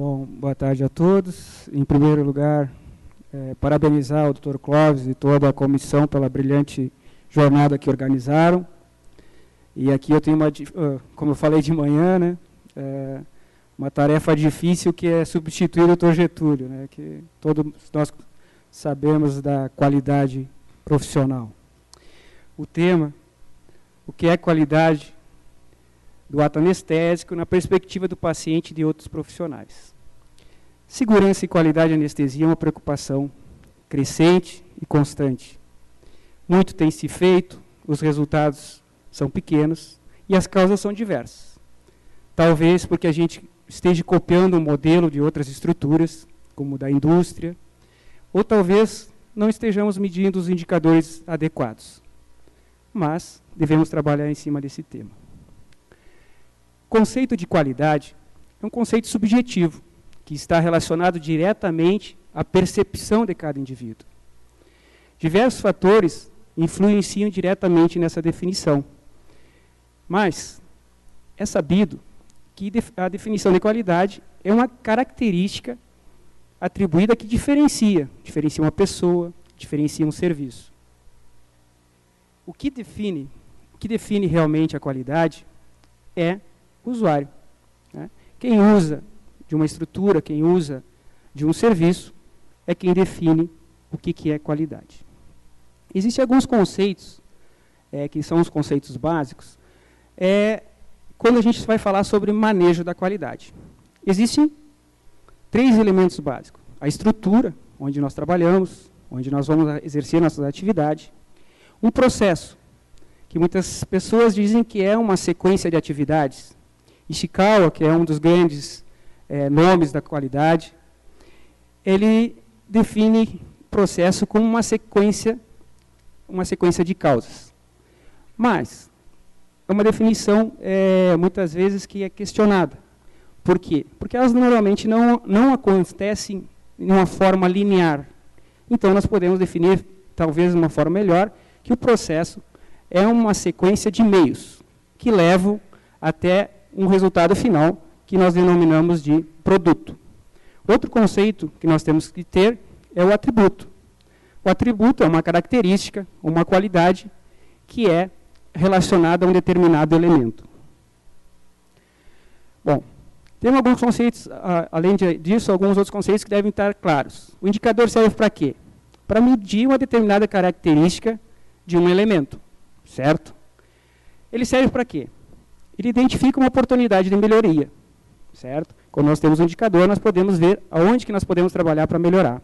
Bom, boa tarde a todos. Em primeiro lugar, parabenizar o Dr. Clóvis e toda a comissão pela brilhante jornada que organizaram. E aqui eu tenho como eu falei de manhã, né, uma tarefa difícil, que é substituir o Dr. Getúlio, né, que todos nós sabemos da qualidade profissional. O tema, o que é qualidade do ato anestésico na perspectiva do paciente e de outros profissionais. Segurança e qualidade de anestesia é uma preocupação crescente e constante. Muito tem se feito, os resultados são pequenos e as causas são diversas. Talvez porque a gente esteja copiando um modelo de outras estruturas, como da indústria, ou talvez não estejamos medindo os indicadores adequados. Mas devemos trabalhar em cima desse tema. O conceito de qualidade é um conceito subjetivo, que está relacionado diretamente à percepção de cada indivíduo. Diversos fatores influenciam diretamente nessa definição. Mas é sabido que a definição de qualidade é uma característica atribuída que diferencia uma pessoa, diferencia um serviço. O que define realmente a qualidade é o usuário, né? Quem usa de uma estrutura, quem usa de um serviço, é quem define o que é qualidade. Existem alguns conceitos, que são os conceitos básicos, quando a gente vai falar sobre manejo da qualidade. Existem 3 elementos básicos. A estrutura, onde nós trabalhamos, onde nós vamos exercer nossas atividades. Um processo, que muitas pessoas dizem que é uma sequência de atividades. Ishikawa, que é um dos grandes nomes da qualidade, ele define o processo como uma sequência de causas. Mas é uma definição, muitas vezes, que é questionada. Por quê? Porque elas normalmente não acontecem de uma forma linear. Então, nós podemos definir, talvez de uma forma melhor, que o processo é uma sequência de meios que levam até um resultado final que nós denominamos de produto. Outro conceito que nós temos que ter é o atributo. O atributo é uma característica, uma qualidade que é relacionada a um determinado elemento. Bom, tem alguns conceitos, além disso, alguns outros conceitos que devem estar claros. O indicador serve para quê? Para medir uma determinada característica de um elemento, certo? Ele serve para quê? Ele identifica uma oportunidade de melhoria, certo? Quando nós temos um indicador, nós podemos ver aonde que nós podemos trabalhar para melhorar.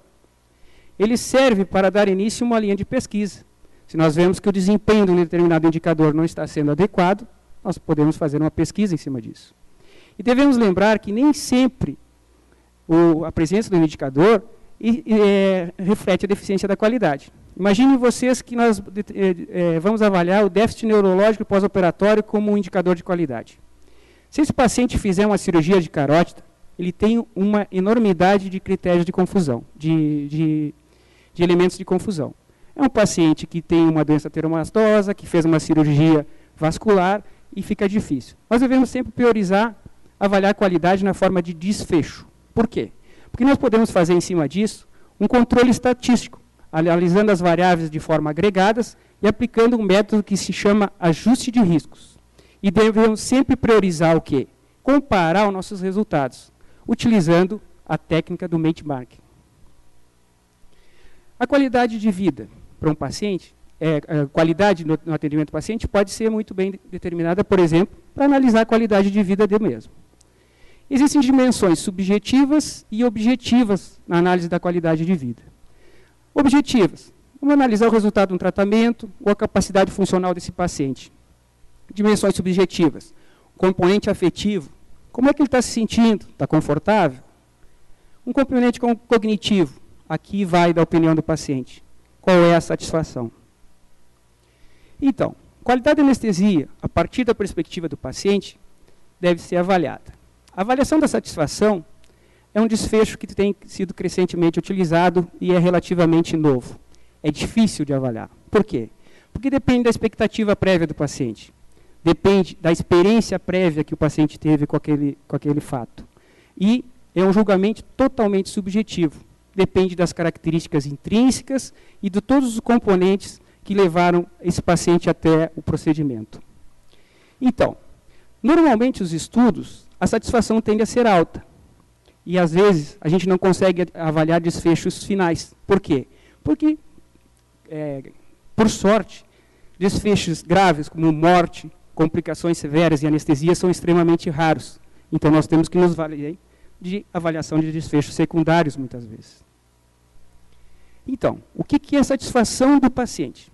Ele serve para dar início a uma linha de pesquisa. Se nós vemos que o desempenho de um determinado indicador não está sendo adequado, nós podemos fazer uma pesquisa em cima disso. E devemos lembrar que nem sempre a presença do indicador reflete a deficiência da qualidade. Imaginem vocês que nós vamos avaliar o déficit neurológico pós-operatório como um indicador de qualidade. Se esse paciente fizer uma cirurgia de carótida, ele tem uma enormidade de critérios de confusão, de elementos de confusão. É um paciente que tem uma doença ateromastosa, que fez uma cirurgia vascular e fica difícil. Nós devemos sempre priorizar, avaliar a qualidade na forma de desfecho. Por quê? Porque nós podemos fazer em cima disso um controle estatístico, analisando as variáveis de forma agregadas e aplicando um método que se chama ajuste de riscos. E devemos sempre priorizar o quê? Comparar os nossos resultados, utilizando a técnica do benchmarking. A qualidade de vida para um paciente, a qualidade no atendimento do paciente pode ser muito bem determinada, por exemplo, para analisar a qualidade de vida dele mesmo. Existem dimensões subjetivas e objetivas na análise da qualidade de vida. Objetivas. Vamos analisar o resultado de um tratamento ou a capacidade funcional desse paciente. Dimensões subjetivas. Componente afetivo. Como é que ele está se sentindo? Está confortável? Um componente cognitivo. Aqui vai da opinião do paciente. Qual é a satisfação? Então, qualidade da anestesia, a partir da perspectiva do paciente, deve ser avaliada. A avaliação da satisfação é um desfecho que tem sido crescentemente utilizado e é relativamente novo. É difícil de avaliar. Por quê? Porque depende da expectativa prévia do paciente. Depende da experiência prévia que o paciente teve com aquele fato. E é um julgamento totalmente subjetivo. Depende das características intrínsecas e de todos os componentes que levaram esse paciente até o procedimento. Então, normalmente os estudos, a satisfação tende a ser alta. E às vezes a gente não consegue avaliar desfechos finais. Por quê? Porque, por sorte, desfechos graves como morte, complicações severas e anestesia são extremamente raros. Então nós temos que nos valer de avaliação de desfechos secundários muitas vezes. Então, o que é a satisfação do paciente?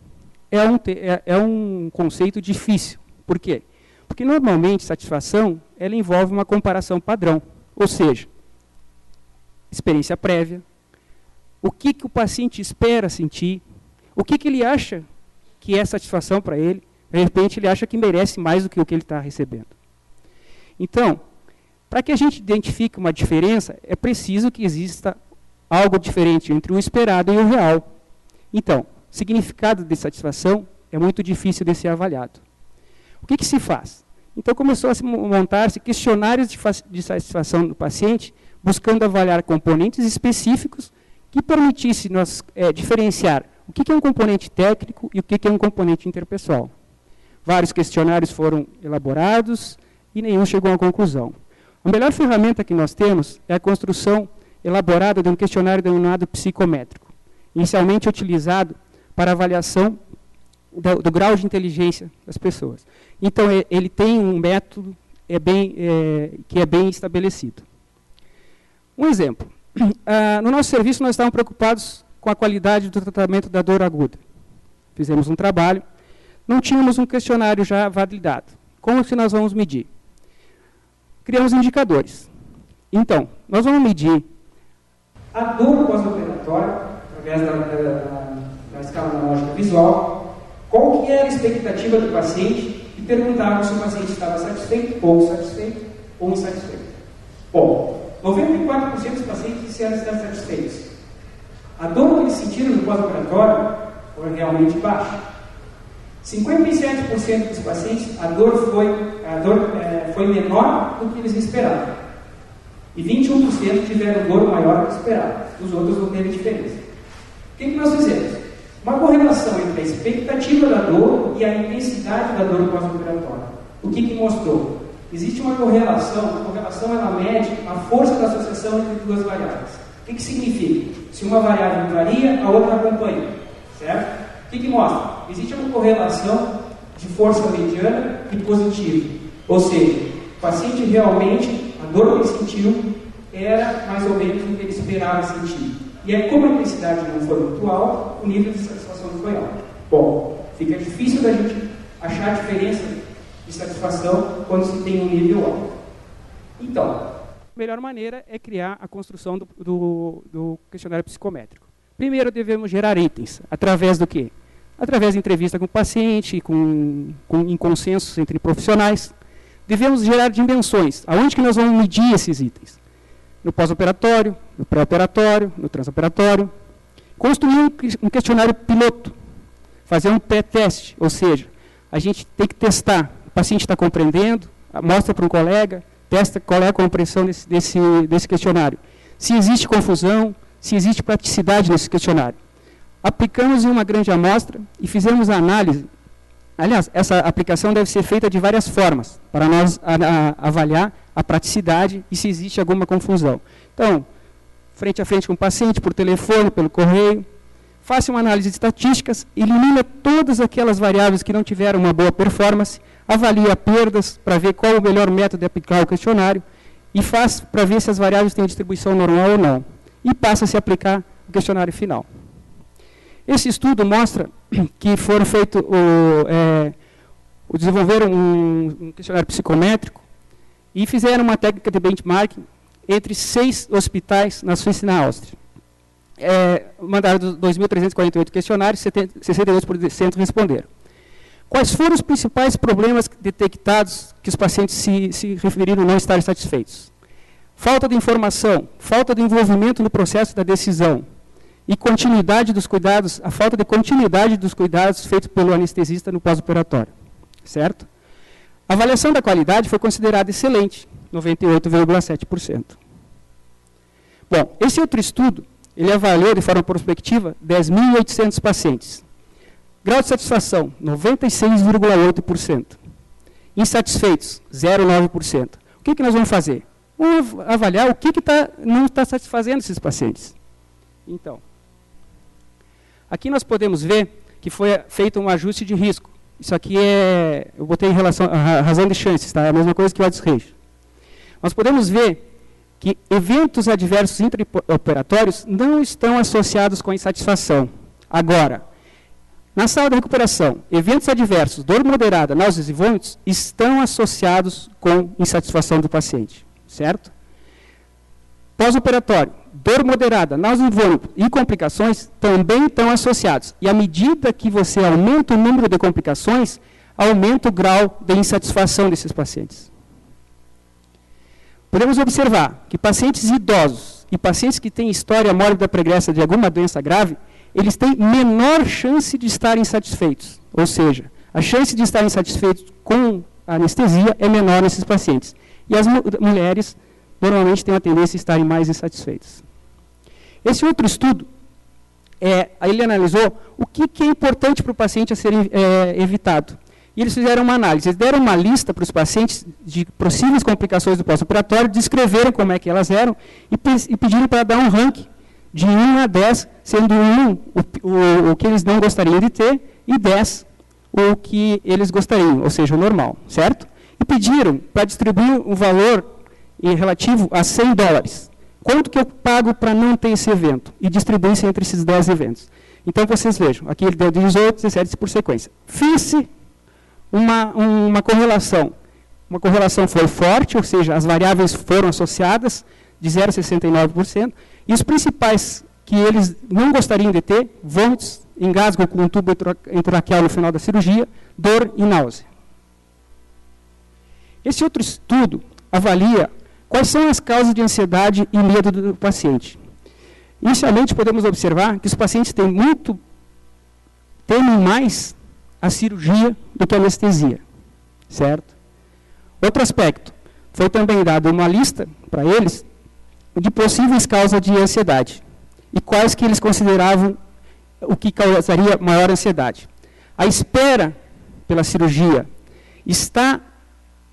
É um conceito difícil. Por quê? Porque normalmente satisfação ela envolve uma comparação padrão, ou seja, experiência prévia, o que o paciente espera sentir, o que ele acha que é satisfação para ele, de repente ele acha que merece mais do que o que ele está recebendo. Então, para que a gente identifique uma diferença, é preciso que exista algo diferente entre o esperado e o real. Então, significado de satisfação é muito difícil de ser avaliado. O que se faz? Então, começou a montar-se questionários de satisfação do paciente, buscando avaliar componentes específicos que permitissem nós diferenciar o que é um componente técnico e o que é um componente interpessoal. Vários questionários foram elaborados e nenhum chegou a conclusão. A melhor ferramenta que nós temos é a construção elaborada de um questionário denominado psicométrico, inicialmente utilizado para avaliação do grau de inteligência das pessoas. Então, ele tem um método que é bem estabelecido. Um exemplo. No nosso serviço, nós estávamos preocupados com a qualidade do tratamento da dor aguda. Fizemos um trabalho, não tínhamos um questionário já validado. Como que nós vamos medir? Criamos indicadores. Então, nós vamos medir a dor pós-operatória, através da escala analógica visual, qual que era a expectativa do paciente, e perguntava se o paciente estava satisfeito, pouco satisfeito ou insatisfeito. Bom, 94% dos pacientes disseram estar satisfeitos. A dor que eles sentiram no pós-operatório foi realmente baixa. 57% dos pacientes, a dor foi menor do que eles esperavam. E 21% tiveram dor maior do que esperavam. Os outros não teve diferença. O que nós fizemos? Uma correlação entre a expectativa da dor e a intensidade da dor pós-operatória. O que mostrou? Existe uma correlação, ela mede a força da associação entre duas variáveis. O que significa? Se uma variável varia, a outra acompanha. Certo? O que mostra? Existe uma correlação de força mediana e positiva. Ou seja, o paciente realmente, a dor que ele sentiu, era mais ou menos o que ele esperava sentir. E aí, como a intensidade não foi muito alta, o nível de satisfação não foi alto. Bom, fica difícil da gente achar a diferença de satisfação quando se tem um nível alto. Então, a melhor maneira é criar a construção do questionário psicométrico. Primeiro, devemos gerar itens. Através do quê? Através de entrevista com o paciente, em consensos entre profissionais. Devemos gerar dimensões. Aonde que nós vamos medir esses itens? No pós-operatório, no pré-operatório, no transoperatório. Construir um questionário piloto. Fazer um pré-teste, ou seja, a gente tem que testar. O paciente está compreendendo, mostra para um colega, testa qual é a compreensão desse questionário. Se existe confusão, se existe praticidade nesse questionário. Aplicamos em uma grande amostra e fizemos a análise. Aliás, essa aplicação deve ser feita de várias formas, para nós avaliar a praticidade e se existe alguma confusão. Então, frente a frente com o paciente, por telefone, pelo correio, faça uma análise de estatísticas, elimina todas aquelas variáveis que não tiveram uma boa performance, avalia perdas para ver qual é o melhor método de aplicar o questionário e faz para ver se as variáveis têm distribuição normal ou não. E passa a se aplicar o questionário final. Esse estudo mostra que foram feitos, desenvolveram um questionário psicométrico e fizeram uma técnica de benchmarking entre 6 hospitais na Suíça e na Áustria. Mandaram 2.348 questionários, 62% responderam. Quais foram os principais problemas detectados que os pacientes se referiram não estar satisfeitos? Falta de informação, falta de envolvimento no processo da decisão e continuidade dos cuidados, a falta de continuidade dos cuidados feitos pelo anestesista no pós-operatório. Certo? A avaliação da qualidade foi considerada excelente, 98,7%. Bom, esse outro estudo, ele avaliou de forma prospectiva 10.800 pacientes. Grau de satisfação, 96,8%. Insatisfeitos, 0,9%. O que nós vamos fazer? Vamos avaliar o que não está satisfazendo esses pacientes. Então, aqui nós podemos ver que foi feito um ajuste de risco. Isso aqui eu botei em relação à razão de chances, tá? É a mesma coisa que o odds ratio. Nós podemos ver que eventos adversos intraoperatórios não estão associados com insatisfação. Agora, na sala de recuperação, eventos adversos, dor moderada, náuseas e vômitos, estão associados com insatisfação do paciente, certo? Pós-operatório, dor moderada, náusea e vômito e complicações também estão associados. E à medida que você aumenta o número de complicações, aumenta o grau de insatisfação desses pacientes. Podemos observar que pacientes idosos e pacientes que têm história mórbida pregressa de alguma doença grave, eles têm menor chance de estarem satisfeitos. Ou seja, a chance de estarem satisfeitos com a anestesia é menor nesses pacientes. E as mulheres normalmente têm a tendência a estarem mais insatisfeitas. Esse outro estudo, ele analisou o que é importante para o paciente a ser evitado. E eles fizeram uma análise. Eles deram uma lista para os pacientes de possíveis complicações do pós-operatório, descreveram como é que elas eram e pediram para dar um ranking de 1 a 10, sendo 1 o que eles não gostariam de ter e 10 o que eles gostariam, ou seja, o normal, certo? E pediram para distribuir um valor relativo a $100. Quanto que eu pago para não ter esse evento? E distribuir-se entre esses 10 eventos. Então, vocês vejam, aqui ele deu 18, 17 por sequência. Fiz-se uma correlação. Uma correlação foi forte, ou seja, as variáveis foram associadas, de 0,69%, e os principais que eles não gostariam de ter, vômitos, engasgo com um tubo endotraqueal no final da cirurgia, dor e náusea. Esse outro estudo avalia quais são as causas de ansiedade e medo do paciente. Inicialmente, podemos observar que os pacientes temem mais a cirurgia do que a anestesia, certo? Outro aspecto, foi também dada uma lista para eles de possíveis causas de ansiedade e quais que eles consideravam o que causaria maior ansiedade. A espera pela cirurgia está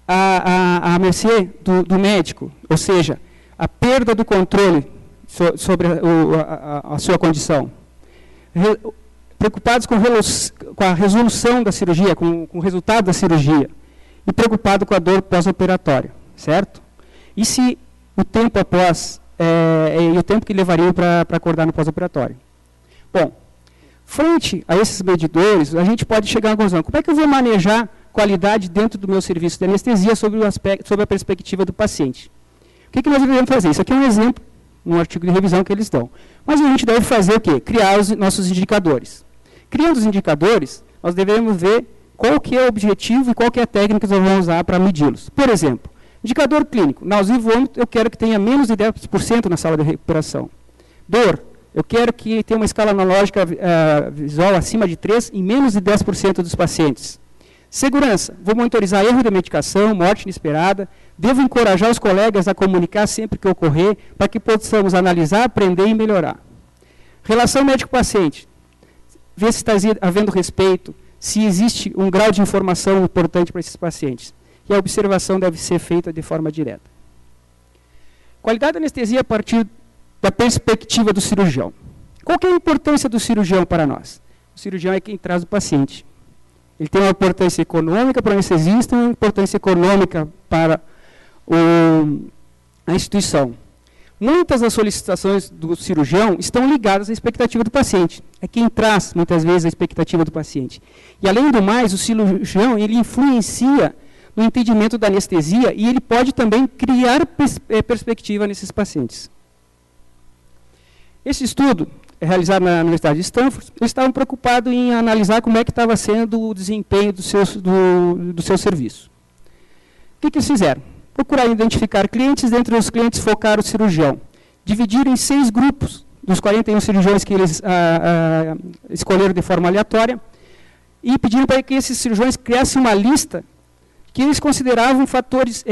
à mercê do médico, ou seja, a perda do controle sobre a sua condição. Preocupados com a resolução da cirurgia, com o resultado da cirurgia, e preocupado com a dor pós-operatória, certo? E se o tempo após, e o tempo que levariam para acordar no pós-operatório. Bom, frente a esses medidores, a gente pode chegar à conclusão, como é que eu vou manejar qualidade dentro do meu serviço de anestesia sobre a perspectiva do paciente? O que nós devemos fazer? Isso aqui é um exemplo, um artigo de revisão que eles dão. Mas a gente deve fazer o quê? Criar os nossos indicadores. Criando os indicadores, nós devemos ver qual que é o objetivo e qual que é a técnica que nós vamos usar para medi-los. Por exemplo, indicador clínico, náusea e vômito, eu quero que tenha menos de 10% na sala de recuperação. Dor, eu quero que tenha uma escala analógica visual acima de 3 em menos de 10% dos pacientes. Segurança, vou monitorizar erro de medicação, morte inesperada, devo encorajar os colegas a comunicar sempre que ocorrer, para que possamos analisar, aprender e melhorar. Relação médico-paciente, ver se está havendo respeito, se existe um grau de informação importante para esses pacientes. E a observação deve ser feita de forma direta. Qualidade da anestesia a partir da perspectiva do cirurgião. Qual que é a importância do cirurgião para nós? O cirurgião é quem traz o paciente. Ele tem uma importância econômica para o anestesista e uma importância econômica para a instituição. Muitas das solicitações do cirurgião estão ligadas à expectativa do paciente. É quem traz, muitas vezes, a expectativa do paciente. E, além do mais, o cirurgião ele influencia no entendimento da anestesia e ele pode também criar perspectiva nesses pacientes. Esse estudo, realizado na Universidade de Stanford, eles estavam preocupados em analisar como é que estava sendo o desempenho do seu serviço. O que eles fizeram? Procurar identificar clientes, dentre os clientes focar o cirurgião. Dividir em 6 grupos, dos 41 cirurgiões que eles escolheram de forma aleatória, e pediram para que esses cirurgiões criassem uma lista que eles consideravam fatores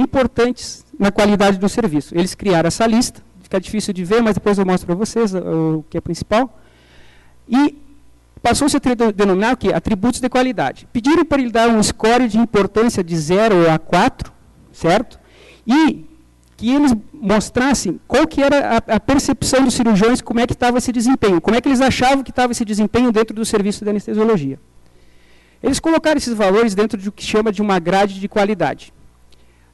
importantes na qualidade do serviço. Eles criaram essa lista, fica difícil de ver, mas depois eu mostro para vocês o que é principal. E passou-se a denominar o quê? Atributos de qualidade. Pediram para ele dar um score de importância de 0 a 4, certo? E que eles mostrassem qual que era a percepção dos cirurgiões, como é que estava esse desempenho, como é que eles achavam que estava esse desempenho dentro do serviço de anestesiologia. Eles colocaram esses valores dentro do que chama de uma grade de qualidade.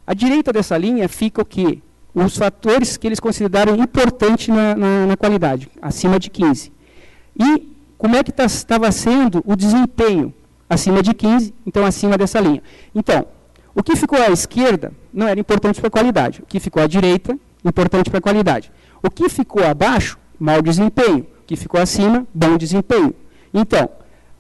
À direita dessa linha fica o quê? Os fatores que eles consideraram importantes na qualidade, acima de 15. E como é que estava sendo o desempenho acima de 15, então acima dessa linha. Então, o que ficou à esquerda não era importante para a qualidade. O que ficou à direita, importante para a qualidade. O que ficou abaixo, mau desempenho. O que ficou acima, bom desempenho. Então,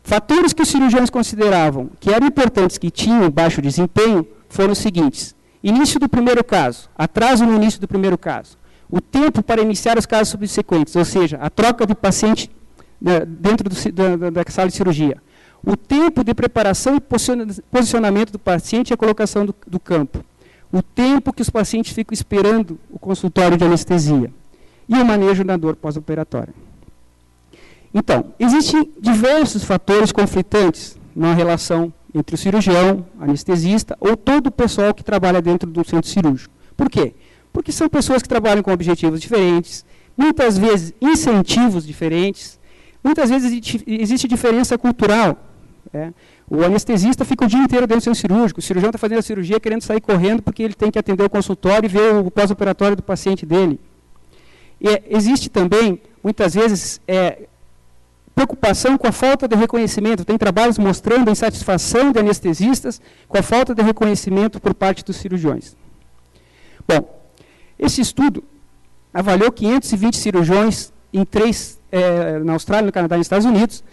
fatores que os cirurgiões consideravam que eram importantes, que tinham baixo desempenho, foram os seguintes. Início do primeiro caso, atraso no início do primeiro caso. O tempo para iniciar os casos subsequentes, ou seja, a troca de paciente dentro da sala de cirurgia. O tempo de preparação e posicionamento do paciente e a colocação do campo. O tempo que os pacientes ficam esperando o consultório de anestesia. E o manejo da dor pós-operatória. Então, existem diversos fatores conflitantes na relação entre o cirurgião, anestesista ou todo o pessoal que trabalha dentro do centro cirúrgico. Por quê? Porque são pessoas que trabalham com objetivos diferentes, muitas vezes incentivos diferentes, muitas vezes existe diferença cultural. O anestesista fica o dia inteiro dentro do centro cirúrgico, o cirurgião está fazendo a cirurgia querendo sair correndo porque ele tem que atender o consultório e ver o pós-operatório do paciente dele. E existe também, muitas vezes, preocupação com a falta de reconhecimento. Tem trabalhos mostrando a insatisfação de anestesistas com a falta de reconhecimento por parte dos cirurgiões. Bom, esse estudo avaliou 520 cirurgiões em na Austrália, no Canadá e nos Estados Unidos.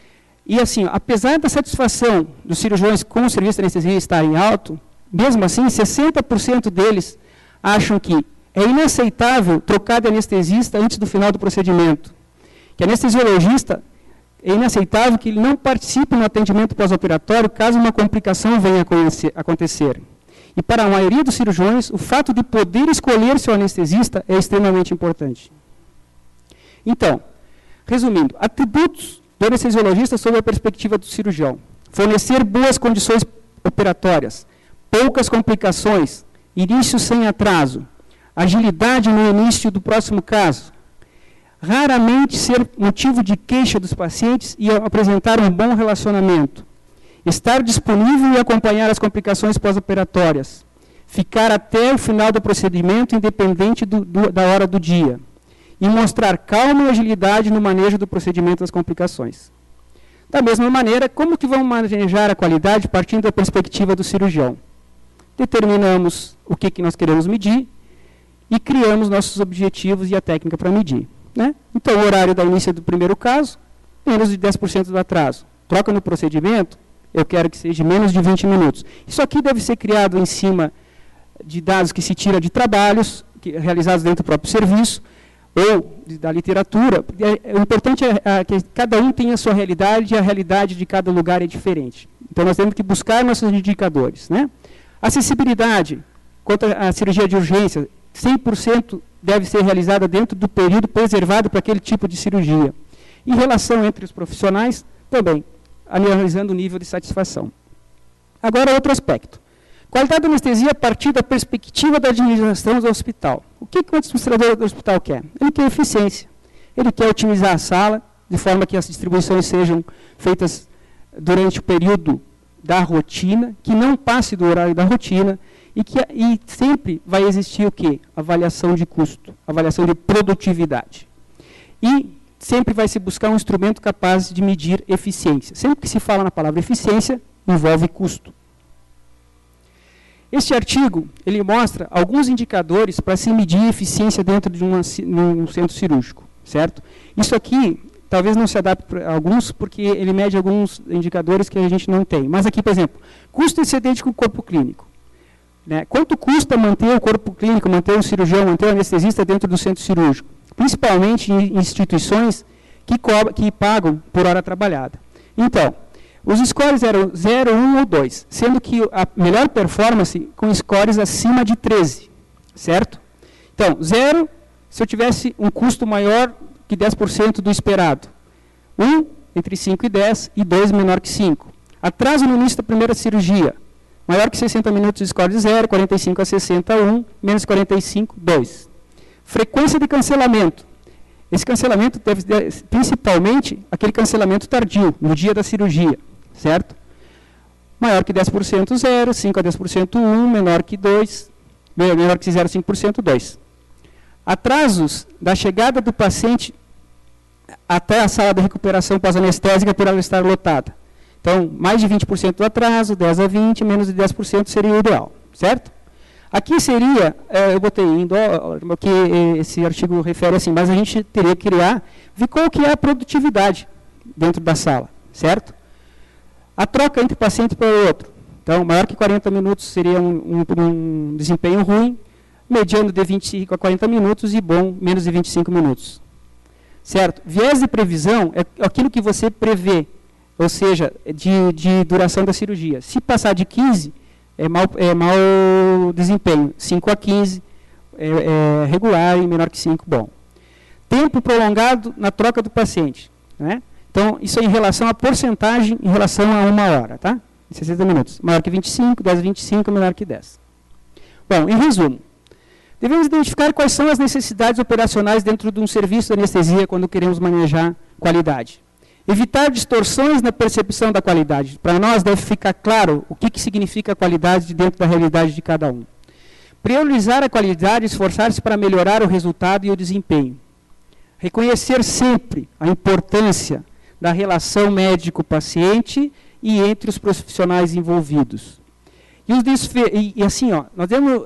E, assim, apesar da satisfação dos cirurgiões com o serviço de anestesia estarem alto, mesmo assim, 60% deles acham que é inaceitável trocar de anestesista antes do final do procedimento. Que anestesiologista é inaceitável que ele não participe no atendimento pós-operatório caso uma complicação venha a acontecer. E para a maioria dos cirurgiões, o fato de poder escolher seu anestesista é extremamente importante. Então, resumindo, atributos do anestesiologista sob a perspectiva do cirurgião. Fornecer boas condições operatórias, poucas complicações, início sem atraso, agilidade no início do próximo caso, raramente ser motivo de queixa dos pacientes e apresentar um bom relacionamento, estar disponível e acompanhar as complicações pós-operatórias, ficar até o final do procedimento independente da hora do dia, e mostrar calma e agilidade no manejo do procedimento das complicações. Da mesma maneira, como que vamos manejar a qualidade partindo da perspectiva do cirurgião? Determinamos o que nós queremos medir e criamos nossos objetivos e a técnica para medir. Então, o horário da início do primeiro caso, menos de 10% do atraso. Troca no procedimento, eu quero que seja menos de 20 minutos. Isso aqui deve ser criado em cima de dados que se tira de trabalhos realizados dentro do próprio serviço, ou da literatura. O importante é que cada um tenha a sua realidade e a realidade de cada lugar é diferente. Então, nós temos que buscar nossos indicadores. Acessibilidade, quanto à cirurgia de urgência, 100% deve ser realizada dentro do período preservado para aquele tipo de cirurgia. E relação entre os profissionais, também, analisando o nível de satisfação. Agora, outro aspecto. Qualidade da anestesia a partir da perspectiva da administração do hospital. O que o administrador do hospital quer? Ele quer eficiência. Ele quer otimizar a sala, de forma que as distribuições sejam feitas durante o período da rotina, que não passe do horário da rotina, e sempre vai existir o quê? Avaliação de custo, avaliação de produtividade. E sempre vai se buscar um instrumento capaz de medir eficiência. Sempre que se fala na palavra eficiência, envolve custo. Este artigo, ele mostra alguns indicadores para se medir eficiência dentro de um centro cirúrgico, certo? Isso aqui, talvez não se adapte para alguns, porque ele mede alguns indicadores que a gente não tem. Mas aqui, por exemplo, custo excedente com o corpo clínico. Quanto custa manter o corpo clínico, manter o cirurgião, manter o anestesista dentro do centro cirúrgico? Principalmente em instituições que pagam por hora trabalhada. Então, os scores eram 0, 1 ou 2, sendo que a melhor performance com scores acima de 13, certo? Então, 0 se eu tivesse um custo maior que 10% do esperado. 1 entre 5 e 10 e 2 menor que 5. Atraso no início da primeira cirurgia. Maior que 60 minutos, score de 0, 45 a 60, 1, menos 45, 2. Frequência de cancelamento. Esse cancelamento deve ser principalmente aquele cancelamento tardio, no dia da cirurgia, certo? Maior que 10%, 0, 5 a 10%, 1, menor que 2, menor que 0,5%, 2. Atrasos da chegada do paciente até a sala de recuperação pós-anestésica por ela estar lotada. Então, mais de 20% do atraso, 10 a 20, menos de 10% seria o ideal, certo? Aqui seria, eu botei em dólar, que esse artigo refere assim, mas a gente teria que criar, ver qual que é a produtividade dentro da sala, certo? A troca entre paciente para o outro. Então, maior que 40 minutos seria um desempenho ruim, mediano de 25 a 40 minutos e bom, menos de 25 minutos. Certo? Viés de previsão é aquilo que você prevê, ou seja, de duração da cirurgia. Se passar de 15, é mau desempenho. 5 a 15 é regular e menor que 5, bom. Tempo prolongado na troca do paciente. Né? Então, isso é em relação à porcentagem em relação a 1 hora, tá? 60 minutos. Maior que 25, 10 a 25, menor que 10. Bom, em resumo, devemos identificar quais são as necessidades operacionais dentro de um serviço de anestesia quando queremos manejar qualidade. Evitar distorções na percepção da qualidade. Para nós deve ficar claro o que significa qualidade dentro da realidade de cada um. Priorizar a qualidade e esforçar-se para melhorar o resultado e o desempenho. Reconhecer sempre a importância da relação médico-paciente e entre os profissionais envolvidos. E assim, ó, nós devemos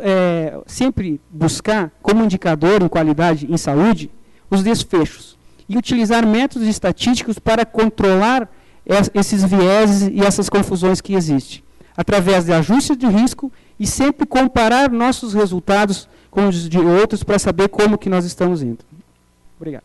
sempre buscar, como indicador em qualidade em saúde, os desfechos. E utilizar métodos estatísticos para controlar esses vieses e essas confusões que existem. Através de ajustes de risco e sempre comparar nossos resultados com os de outros para saber como que nós estamos indo. Obrigado.